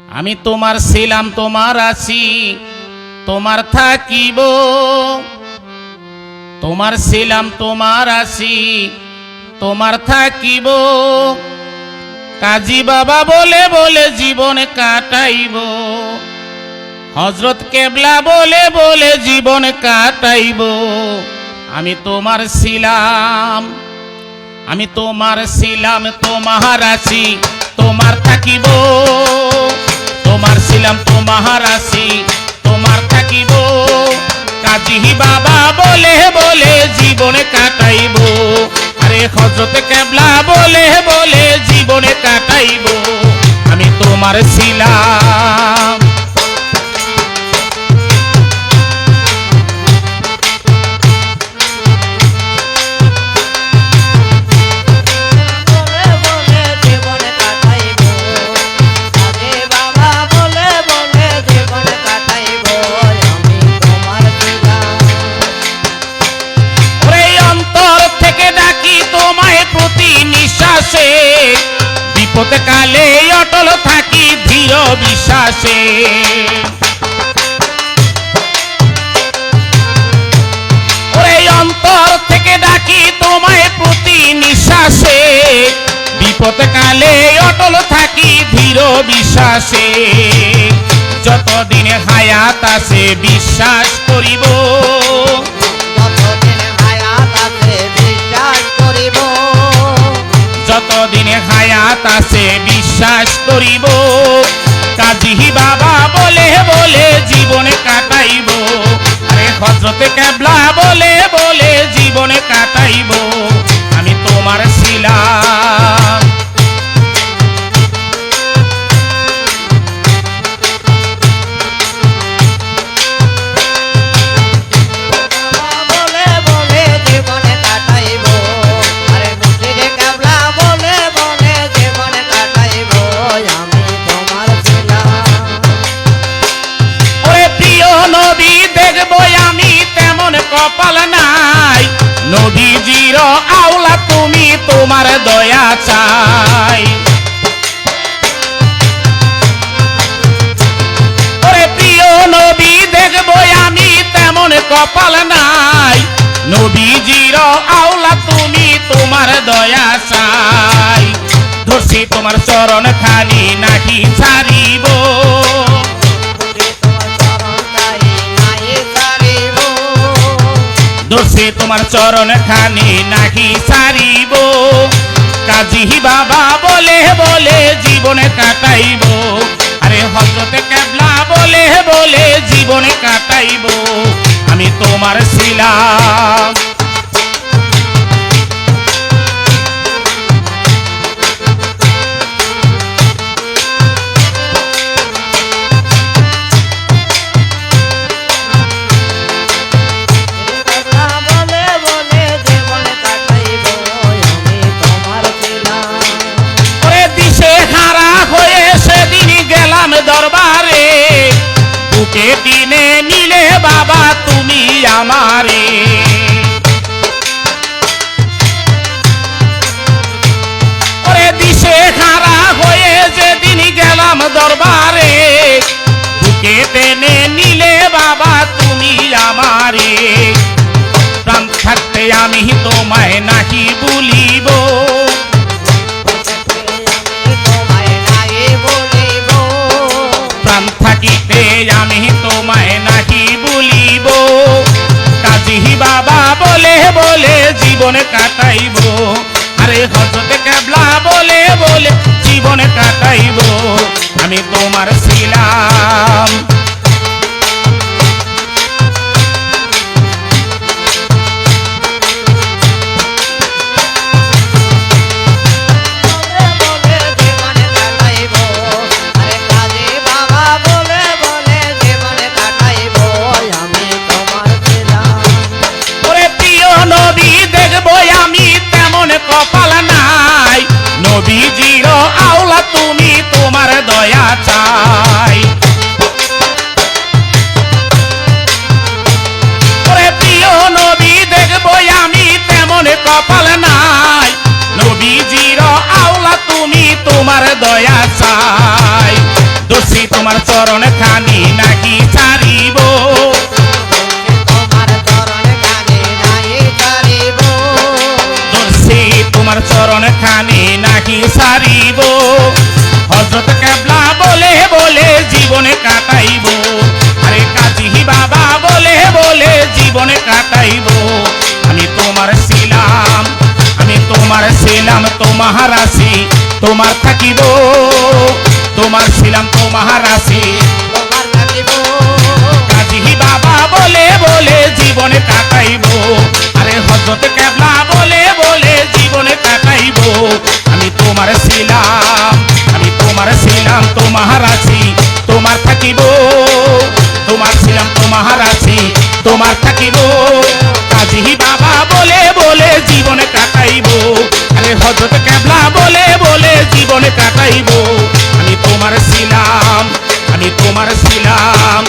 আমি তোমার ছিলাম তোমার আছি তোমার থাকিব, তোমার ছিলাম তোমার আছি তোমার থাকিব। কাজী বাবা বলে বলে জীবন কাটাইব, হযরত কেবলা বলে বলে জীবন কাটাইব। আমি তোমার ছিলাম, আমি তোমার ছিলাম তোমার আছি তোমার থাকিব, তোমার ছিলাম তোমার আছি তোমার থাকিব। কাজী বাবা বলে বলে জীবন কাটাইব, আরে হযরত কেবলা বলে বলে জীবন কাটাইব। আমি তোমার ছিলাম। বিপদ কালে অটল থাকি দৃঢ় বিশ্বাসে, ওরে অন্তর থেকে ডাকি তোমায় প্রতি নিঃশ্বাসে। বিপদ কালে অটল থাকি দৃঢ় বিশ্বাসে, যতদিন হায়াত আছে বিশ্বাস করিব, যতদিন হায়াত আছে বিশ্বাস করিব। কাজী বাবা বলে বলে জীবন কাটাইব, আরে হযরত কেবলা বলে বলে জীবন কাটাইব। আমি তোমার ছিলাম। কপাল নাই নবীজির আওলা তুমি তোমার দয়া চাই, ওরে প্রিয় নবী দেখবো আমি তেমন কপাল নাই। নবীজির আওলা তুমি তোমার দয়া চাই, ধরছি তোমার চরণ খানি নাকি ছাড়িব, ধরছি তোমার চরণ খানি নাকি ছাড়িব। কাজী বাবা বলে বলে জীবন কাটাইব, আরে হযরত কেবলা বলে বলে জীবন কাটাইব। আমি তোমার ছিলাম। দরবারে বুকে দিনে নিলে বাবা তুমি আমারে, ওরে দিশে হারা হয়ে যেদিন গেলাম দরবারে, বুকে টেনে নিলে বাবা তুমি আমারে। প্রাণ থাকতে আমি তোমায় নাকি ভুলিব, প্রাণ থাকিতে আমি তোমায় নাকি ভুলিব। কাজী বাবা বলে বলে জীবন কাটাইব, আরে হযরত কেবলা বলে বলে জীবন কাটাইব। আমি তোমার ছিলাম। কপাল নাই নবীজির আওলা তুমি তোমার দয়া চাই, ওরে প্রিয় নবী দেখবো আমি তেমন কপাল নাই। নবীজির আওলা তুমি তোমার দয়া চাই, দোষী তোমার চরণ খানি নাকি ছাড়িব তোমার চরণ গানে নাই ছাড়িব ধরছি তোমার চরণ খানি নাকি ছাড়িব হযরত কেবলা বলে বলে জীবনে কাটাইব আরে কাজী বাবা বলে বলে জীবনে কাটাইব আমি তোমার ছিলাম তোমার আছি তোমার থাকিব তোমার ছিলাম তোমার আছি তোমার থাকিব কাজী বাবা বলে বলে জীবনে কাটাইব আরে হযরত কেবলা বলে বলে জীবনে কাটাইব আমি তোমার ছিলাম তোমার আছি তোমার থাকিব তোমার ছিলাম তোমার আছি তোমার থাকিব কাজী বাবা বলে বলে জীবনে কাটাইব আরে হযরত কেবলা বলে বলে জীবনে কাটাইব আমি তোমার ছিলাম